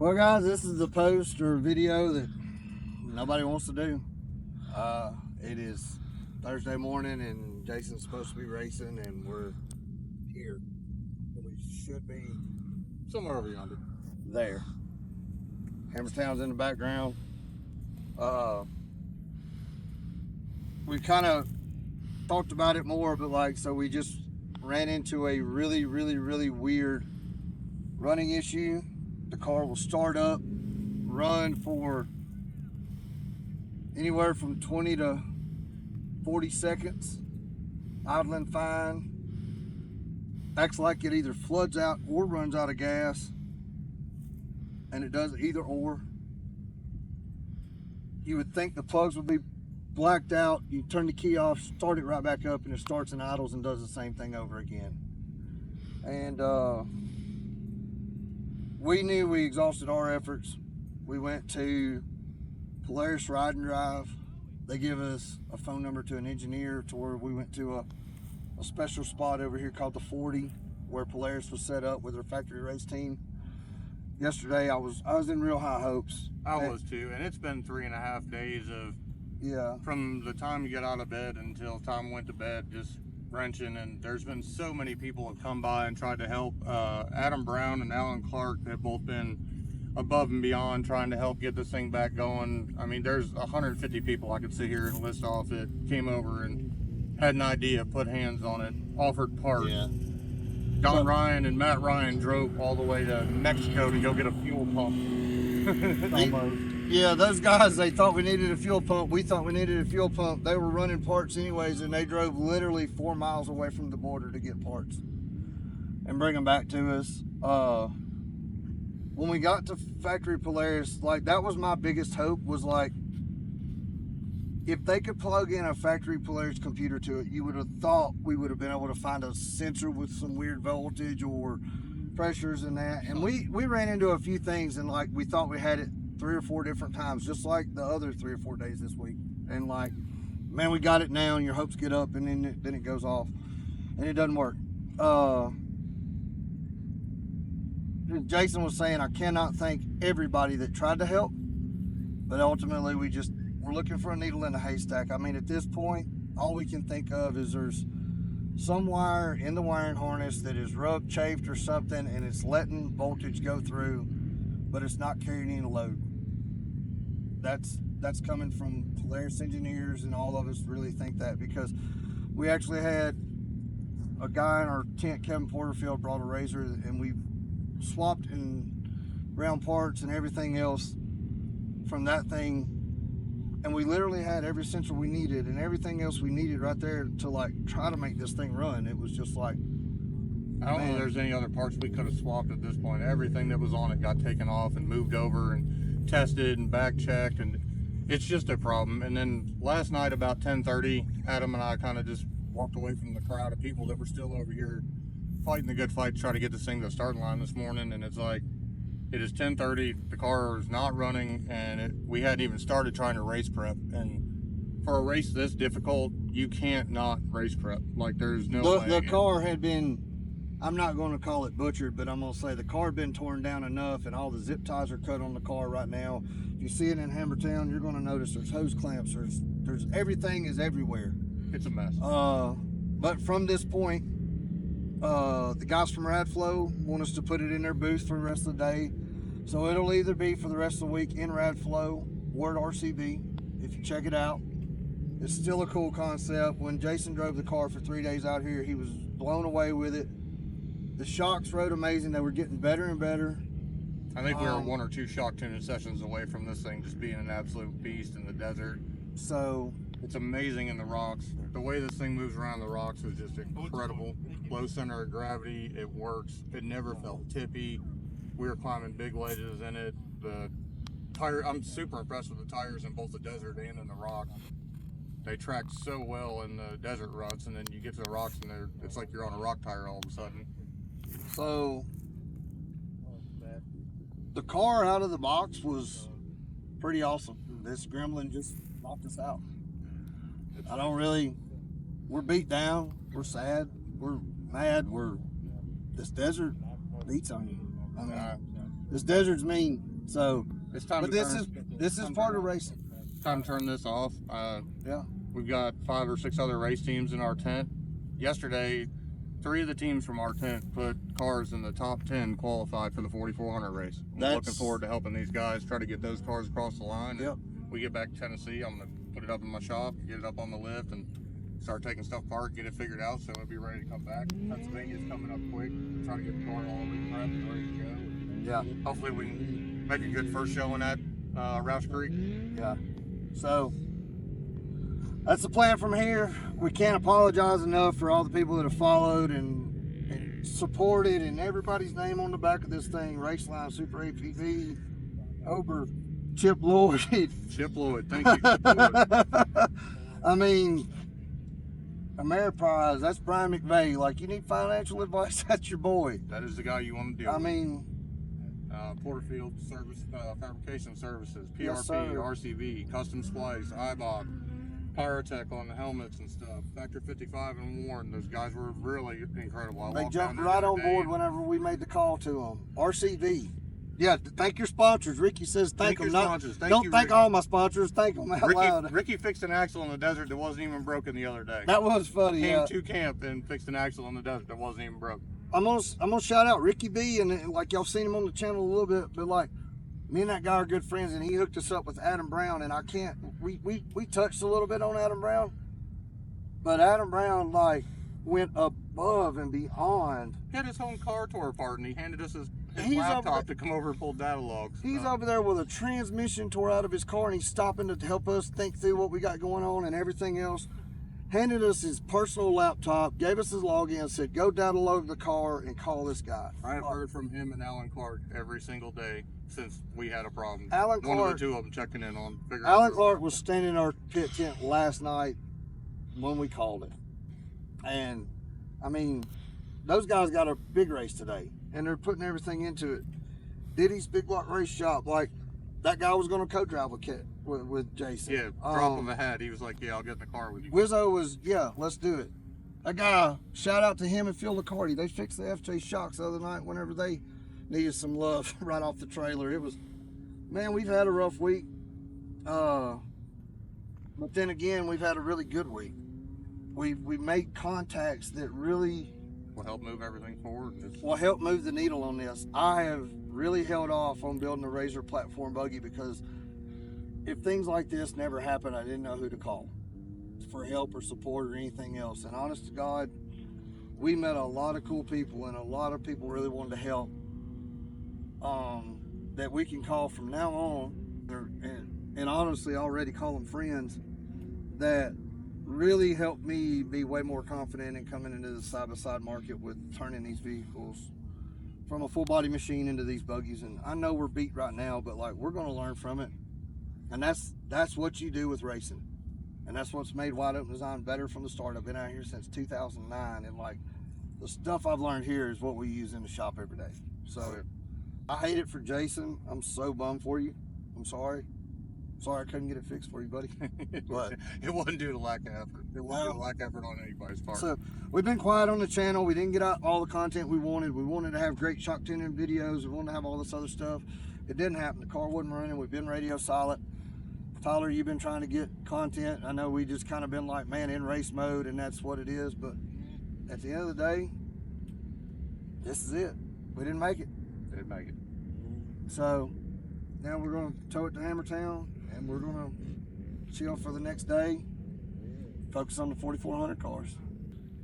Well, guys, this is the post or video that nobody wants to do. It is Thursday morning, and Jason's supposed to be racing, and we're here. We should be somewhere over yonder. There. Hammertown's in the background. We kind of talked about it more, but so we just ran into a really weird running issue. The car will start up, run for anywhere from 20 to 40 seconds, idling fine, acts like it either floods out or runs out of gas, and it does either or. You would think the plugs would be blacked out, you turn the key off, start it right back up, and it starts and idles and does the same thing over again. And we knew we exhausted our efforts. We went to Polaris Ride and Drive. They give us a phone number to an engineer, to where we went to a special spot over here called the 40, where Polaris was set up with their factory race team. Yesterday I was in real high hopes. I was too, and it's been 3.5 days of, from the time you get out of bed until time went to bed, just wrenching, and there's been so many people have come by and tried to help. Adam Brown and Alan Clark have both been above and beyond trying to help get this thing back going. I mean, there's 150 people I could sit here and list off that came over and had an idea, put hands on it, offered parts. Yeah. Don Ryan and Matt Ryan drove all the way to Mexico to go get a fuel pump. Almost. Yeah, those guys, they thought we needed a fuel pump. We thought we needed a fuel pump. They were running parts anyways, and they drove literally 4 miles away from the border to get parts and bring them back to us. When we got to factory Polaris, that was my biggest hope, was if they could plug in a factory Polaris computer to it, you would have thought we would have been able to find a sensor with some weird voltage or pressures and that. And we ran into a few things, and we thought we had it 3 or 4 different times, just like the other 3 or 4 days this week. And man, we got it now, and your hopes get up, and then it goes off, and it doesn't work. Jason was saying, I cannot thank everybody that tried to help, but ultimately we're looking for a needle in a haystack. I mean, at this point, all we can think of is there's some wire in the wiring harness that is rubbed, chafed, or something, and it's letting voltage go through, but it's not carrying any load. That's coming from Polaris engineers, and all of us really think that, because we actually had a guy in our tent, Kevin Porterfield, brought a razor, and we swapped in round parts and everything else from that thing, and we literally had every sensor we needed and everything else we needed right there to try to make this thing run. It was just I don't know if there's any other parts we could have swapped at this point. Everything that was on it got taken off and moved over and tested and back checked, and it's just a problem. And then last night about 10:30, Adam and I kind of just walked away from the crowd of people that were still over here fighting the good fight to try to get this thing to the starting line this morning. And it's it is 10:30, the car is not running, and we hadn't even started trying to race prep. And for a race this difficult, you can't not race prep. There's no way. The car had been, I'm not going to call it butchered, but I'm going to say the car had been torn down enough, and all the zip ties are cut on the car right now. If you see it in Hammertown, you're going to notice there's hose clamps, there's everything is everywhere. It's a mess. But from this point, the guys from RADFLO want us to put it in their booth for the rest of the day. So it'll either be for the rest of the week in RADFLO or at RCB. If you check it out, it's still a cool concept. When Jason drove the car for 3 days out here, he was blown away with it. The shocks rode amazing. They were getting better and better. I think we were 1 or 2 shock tuning sessions away from this thing just being an absolute beast in the desert. So it's amazing in the rocks. The way this thing moves around the rocks is just incredible. Low center of gravity, it works. It never felt tippy. We were climbing big ledges in it. The tire, I'm super impressed with the tires in both the desert and in the rock. They tracked so well in the desert ruts, and then you get to the rocks and it's like you're on a rock tire all of a sudden. So the car out of the box was pretty awesome. This gremlin just knocked us out. We're beat down, we're sad, we're mad, this desert beats on you. I mean, this desert's mean. So, It's time. but to this is part of racing. Time to turn this off. Yeah. We've got 5 or 6 other race teams in our tent. Yesterday, 3 of the teams from our tent put cars in the top 10 qualified for the 4400 race. I'm looking forward to helping these guys try to get those cars across the line. Yep. We get back to Tennessee, I'm gonna put it up in my shop, get it up on the lift, and start taking stuff apart, get it figured out so it'll be ready to come back. Pennsylvania's coming up quick. Try to get the car all prepped and ready to go. Yeah. Hopefully we can make a good first showing at Roush Creek. Yeah. So that's the plan from here. We can't apologize enough for all the people that have followed and supported, and everybody's name on the back of this thing. RACELINE, Super APV, OBOR, Chip Lloyd. Chip Lloyd, thank you, Chip Lloyd. I mean, Ameriprise, that's Brian McVeigh. Like, you need financial advice, that's your boy. That is the guy you want to deal with. I mean, Porterfield Service, Fabrication Services, PRP, Yes, sir. RCV, Custom Splice, EIBACH, Pyrotech on the helmets and stuff, Factor 55 and Warren. Those guys were really incredible. they jumped right on board whenever we made the call to them. RCV. Yeah, thank your sponsors. Ricky says thank them. Don't thank Ricky. all my sponsors. Thank them out loud. Ricky fixed an axle in the desert that wasn't even broken the other day. That was funny. Came Yeah. to camp and fixed an axle in the desert that wasn't even broke. I'm gonna shout out Ricky B, and like y'all seen him on the channel a little bit, but like me and that guy are good friends, and he hooked us up with Adam Brown, and we touched a little bit on Adam Brown, but Adam Brown like went above and beyond. He had his own car tore apart, and he handed us his He's laptop to come over and pull data logs. He's over there with a transmission tore out of his car, and he's stopping to help us think through what we got going on and everything else. Handed us his personal laptop, gave us his login, said, go data log the car and call this guy. I have heard from him and Alan Clark every single day since we had a problem. Alan One Clark- of the two of them checking in on figuring Alan out Clark was standing in our pit tent last night when we called it. And, I mean, those guys got a big race today, and they're putting everything into it. Diddy's Big Block Race Shop, like, that guy was going to co-drive with Jason. Yeah, drop of a hat. He was like, yeah, I'll get in the car with you. Wizzo was, yeah, let's do it. That guy, shout out to him and Phil Licardi. They fixed the FJ shocks the other night whenever they needed some love right off the trailer. It was, man, we've had a rough week. But then again, we've had a really good week. We made contacts that really Will help move everything forward. will help move the needle on this. I have really held off on building a RZR platform buggy because if things like this never happened, I didn't know who to call for help or support or anything else. And honest to God, we met a lot of cool people, and a lot of people really wanted to help, that we can call from now on, and honestly already call them friends, that really helped me be way more confident in coming into the side-by-side market with turning these vehicles from a full body machine into these buggies. And I know we're beat right now, but like, we're going to learn from it. And that's what you do with racing, and that's what's made Wide Open Design better from the start. I've been out here since 2009, and like, the stuff I've learned here is what we use in the shop every day. So I hate it for Jason. I'm so bummed for you. I'm sorry I couldn't get it fixed for you, buddy. But it wasn't due to lack of effort. It wasn't due to lack of effort on anybody's part. so we've been quiet on the channel. We didn't get out all the content we wanted. We wanted to have great shock tuning videos. We wanted to have all this other stuff. It didn't happen. The car wasn't running. We've been radio silent. Tyler, you've been trying to get content. I know we just kind of been like, man, in race mode, and that's what it is. But at the end of the day, this is it. We didn't make it. Didn't make it. So now we're going to tow it to Hammertown, and we're going to chill for the next day, focus on the 4400 cars.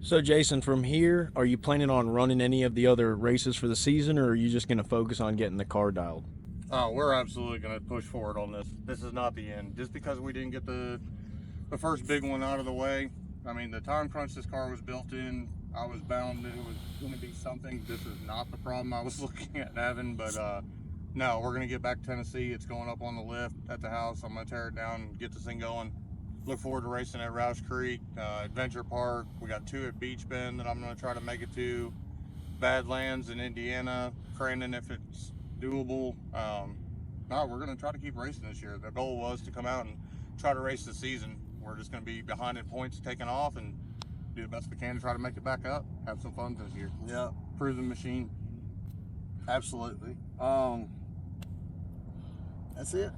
So Jason, from here, are you planning on running any of the other races for the season, or are you just going to focus on getting the car dialed? Oh, we're absolutely going to push forward on this. This is not the end. Just because we didn't get the first big one out of the way, I mean, the time crunch this car was built in, I was bound that it was going to be something. This is not the problem I was looking at having, but no, we're going to get back to Tennessee. It's going up on the lift at the house. I'm going to tear it down and get this thing going. Look forward to racing at Roush Creek, Adventure Park. We got 2 at Beach Bend that I'm going to try to make it to. Badlands in Indiana, Crandon if it's doable. No, we're going to try to keep racing this year. The goal was to come out and try to race the season. We're just going to be behind in points taking off and do the best we can to try to make it back up. Have some fun this year. Yeah, Prove the machine. absolutely. That's it.